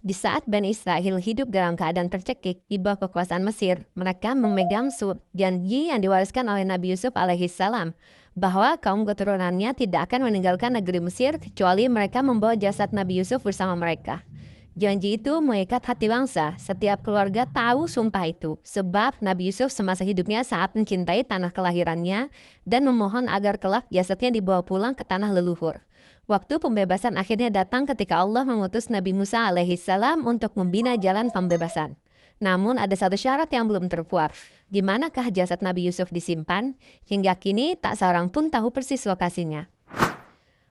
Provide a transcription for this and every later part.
Di saat Bani Israel hidup dalam keadaan tercekik di bawah kekuasaan Mesir, mereka memegang janji yang diwariskan oleh Nabi Yusuf alaihissalam bahwa kaum keturunannya tidak akan meninggalkan negeri Mesir kecuali mereka membawa jasad Nabi Yusuf bersama mereka. Janji itu mengikat hati bangsa. Setiap keluarga tahu sumpah itu, sebab Nabi Yusuf semasa hidupnya sangat mencintai tanah kelahirannya dan memohon agar kelak jasadnya dibawa pulang ke tanah leluhur. Waktu pembebasan akhirnya datang ketika Allah mengutus Nabi Musa alaihissalam untuk membina jalan pembebasan. Namun ada satu syarat yang belum terpuat. Di manakah jasad Nabi Yusuf disimpan? Hingga kini tak seorang pun tahu persis lokasinya.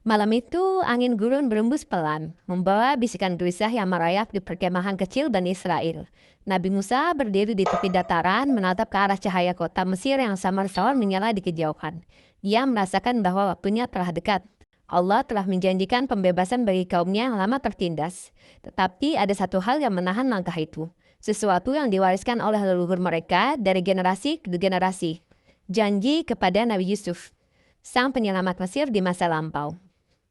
Malam itu, angin gurun berembus pelan, membawa bisikan gelisah yang merayap di perkemahan kecil Bani Israel. Nabi Musa berdiri di tepi dataran, menatap ke arah cahaya kota Mesir yang samar-samar menyala di kejauhan. Dia merasakan bahwa waktunya telah dekat. Allah telah menjanjikan pembebasan bagi kaumnya yang lama tertindas. Tetapi ada satu hal yang menahan langkah itu. Sesuatu yang diwariskan oleh leluhur mereka dari generasi ke generasi. Janji kepada Nabi Yusuf, sang penyelamat Mesir di masa lampau.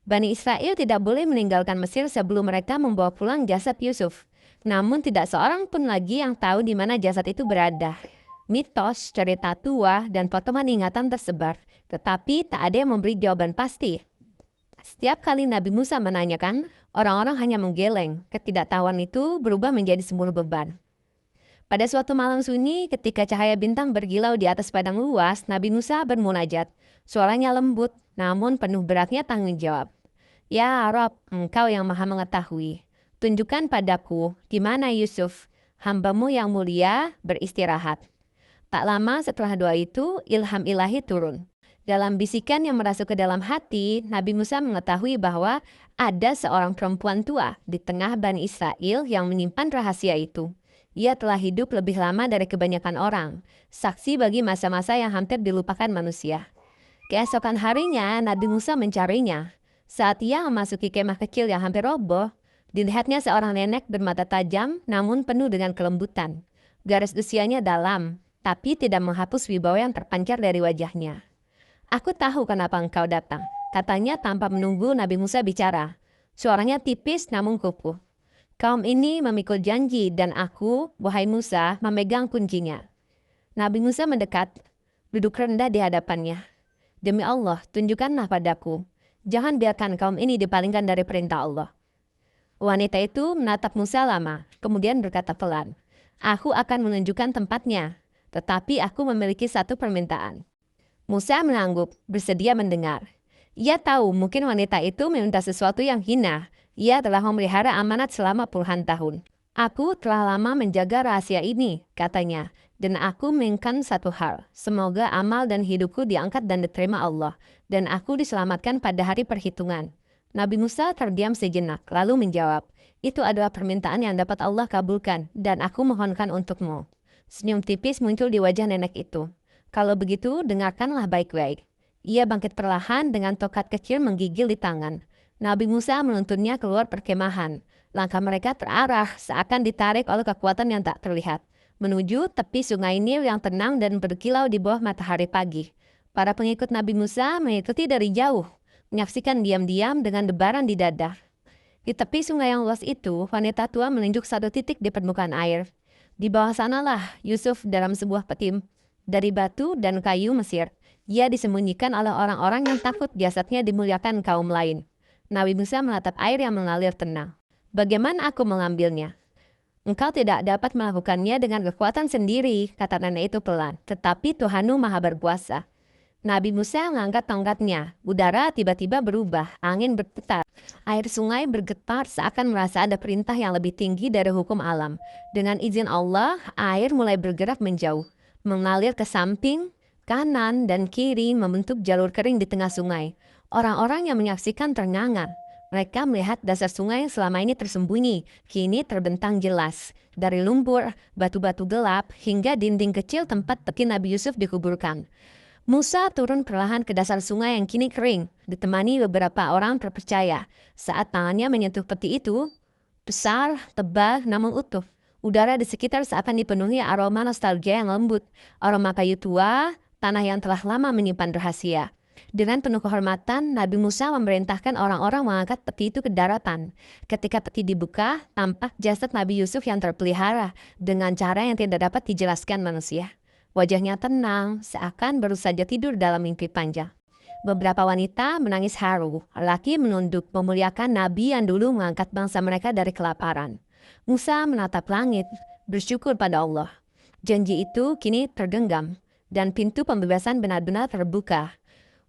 Bani Israel tidak boleh meninggalkan Mesir sebelum mereka membawa pulang jasad Yusuf. Namun tidak seorang pun lagi yang tahu di mana jasad itu berada. Mitos, cerita tua, dan potongan ingatan tersebar. Tetapi tak ada yang memberi jawaban pasti. Setiap kali Nabi Musa menanyakan, orang-orang hanya menggeleng. Ketidaktahuan itu berubah menjadi sebuah beban. Pada suatu malam sunyi, ketika cahaya bintang berkilau di atas padang luas, Nabi Musa bermunajat. Suaranya lembut, namun penuh beratnya tanggung jawab. Ya Rob, Engkau yang maha mengetahui. Tunjukkan padaku di mana Yusuf, hambamu yang mulia, beristirahat. Tak lama setelah doa itu, ilham ilahi turun. Dalam bisikan yang merasuk ke dalam hati, Nabi Musa mengetahui bahwa ada seorang perempuan tua di tengah Bani Israel yang menyimpan rahasia itu. Ia telah hidup lebih lama dari kebanyakan orang, saksi bagi masa-masa yang hampir dilupakan manusia. Keesokan harinya, Nabi Musa mencarinya. Saat ia memasuki kemah kecil yang hampir roboh, dilihatnya seorang nenek bermata tajam namun penuh dengan kelembutan. Garis usianya dalam, tapi tidak menghapus wibawa yang terpancar dari wajahnya. Aku tahu kenapa engkau datang, katanya tanpa menunggu Nabi Musa bicara. Suaranya tipis namun kukuh. Kaum ini memikul janji dan aku, wahai Musa, memegang kuncinya. Nabi Musa mendekat, duduk rendah di hadapannya. Demi Allah, tunjukkanlah padaku. Jangan biarkan kaum ini dipalingkan dari perintah Allah. Wanita itu menatap Musa lama, kemudian berkata pelan, aku akan menunjukkan tempatnya, tetapi aku memiliki satu permintaan. Musa mengangguk, bersedia mendengar. Ia tahu mungkin wanita itu meminta sesuatu yang hina. Ia telah memelihara amanat selama puluhan tahun. Aku telah lama menjaga rahasia ini, katanya. Dan aku menginginkan satu hal. Semoga amal dan hidupku diangkat dan diterima Allah. Dan aku diselamatkan pada hari perhitungan. Nabi Musa terdiam sejenak, lalu menjawab, itu adalah permintaan yang dapat Allah kabulkan, dan aku mohonkan untukmu. Senyum tipis muncul di wajah nenek itu. Kalau begitu, dengarkanlah baik-baik. Ia bangkit perlahan dengan tokat kecil menggigil di tangan. Nabi Musa menuntunnya keluar perkemahan. Langkah mereka terarah seakan ditarik oleh kekuatan yang tak terlihat, menuju tepi sungai Nil yang tenang dan berkilau di bawah matahari pagi. Para pengikut Nabi Musa mengikuti dari jauh, menyaksikan diam-diam dengan debaran di dada. Di tepi sungai yang luas itu, wanita tua menunjuk satu titik di permukaan air. Di bawah sanalah Yusuf dalam sebuah peti dari batu dan kayu Mesir. Ia disembunyikan oleh orang-orang yang takut jasadnya dimuliakan kaum lain. Nabi Musa menatap air yang mengalir tenang. Bagaimana aku mengambilnya? Engkau tidak dapat melakukannya dengan kekuatan sendiri, kata nenek itu pelan. Tetapi Tuhanmu maha berkuasa. Nabi Musa mengangkat tongkatnya. Udara tiba-tiba berubah, angin berputar. Air sungai bergetar seakan merasa ada perintah yang lebih tinggi dari hukum alam. Dengan izin Allah, air mulai bergerak menjauh, mengalir ke samping, kanan, dan kiri membentuk jalur kering di tengah sungai. Orang-orang yang menyaksikan ternganga. Mereka melihat dasar sungai yang selama ini tersembunyi, kini terbentang jelas. Dari lumpur, batu-batu gelap, hingga dinding kecil tempat peti Nabi Yusuf dikuburkan. Musa turun perlahan ke dasar sungai yang kini kering, ditemani beberapa orang terpercaya. Saat tangannya menyentuh peti itu, besar, tebal, namun utuh. Udara di sekitar seakan dipenuhi aroma nostalgia yang lembut, aroma kayu tua, tanah yang telah lama menyimpan rahasia. Dengan penuh kehormatan, Nabi Musa memerintahkan orang-orang mengangkat peti itu ke daratan. Ketika peti dibuka, tampak jasad Nabi Yusuf yang terpelihara dengan cara yang tidak dapat dijelaskan manusia. Wajahnya tenang, seakan baru saja tidur dalam mimpi panjang. Beberapa wanita menangis haru, laki menunduk memuliakan Nabi yang dulu mengangkat bangsa mereka dari kelaparan. Musa menatap langit, bersyukur pada Allah. Janji itu kini tergenggam, dan pintu pembebasan benar-benar terbuka.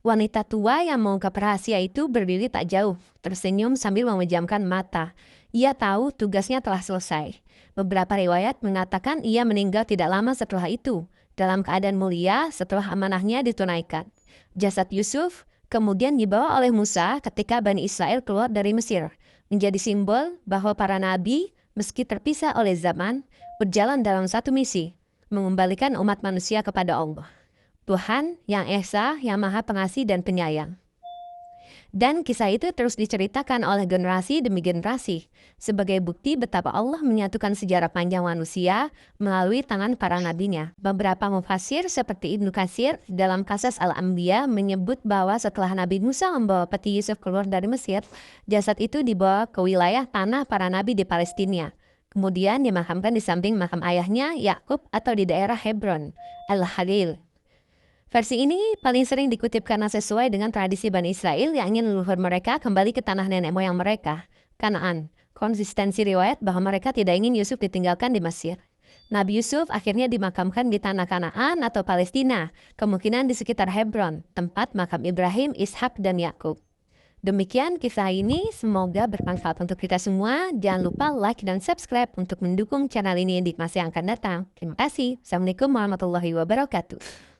Wanita tua yang mengungkap rahasia itu berdiri tak jauh, tersenyum sambil memejamkan mata. Ia tahu tugasnya telah selesai. Beberapa riwayat mengatakan ia meninggal tidak lama setelah itu, dalam keadaan mulia setelah amanahnya ditunaikan. Jasad Yusuf kemudian dibawa oleh Musa ketika Bani Israel keluar dari Mesir, menjadi simbol bahwa para nabi, meski terpisah oleh zaman, berjalan dalam satu misi, mengembalikan umat manusia kepada Allah. Tuhan yang Esa, yang Maha Pengasih dan Penyayang. Dan kisah itu terus diceritakan oleh generasi demi generasi, sebagai bukti betapa Allah menyatukan sejarah panjang manusia melalui tangan para nabinya. Beberapa mufassir seperti Ibnu Katsir dalam Qasas Al-Anbiya menyebut bahwa setelah Nabi Musa membawa peti Yusuf keluar dari Mesir, jasad itu dibawa ke wilayah tanah para nabi di Palestina. Kemudian dimakamkan di samping makam ayahnya, Yakub, atau di daerah Hebron, Al-Khalil. Versi ini paling sering dikutip karena sesuai dengan tradisi Bani Israel yang ingin leluhur mereka kembali ke tanah nenek moyang mereka, Kanaan. Konsistensi riwayat bahwa mereka tidak ingin Yusuf ditinggalkan di Mesir. Nabi Yusuf akhirnya dimakamkan di tanah Kanaan atau Palestina, kemungkinan di sekitar Hebron, tempat makam Ibrahim, Ishak, dan Yakub. Demikian kisah ini, semoga bermanfaat untuk kita semua. Jangan lupa like dan subscribe untuk mendukung channel ini di masa yang akan datang. Terima kasih. Assalamualaikum warahmatullahi wabarakatuh.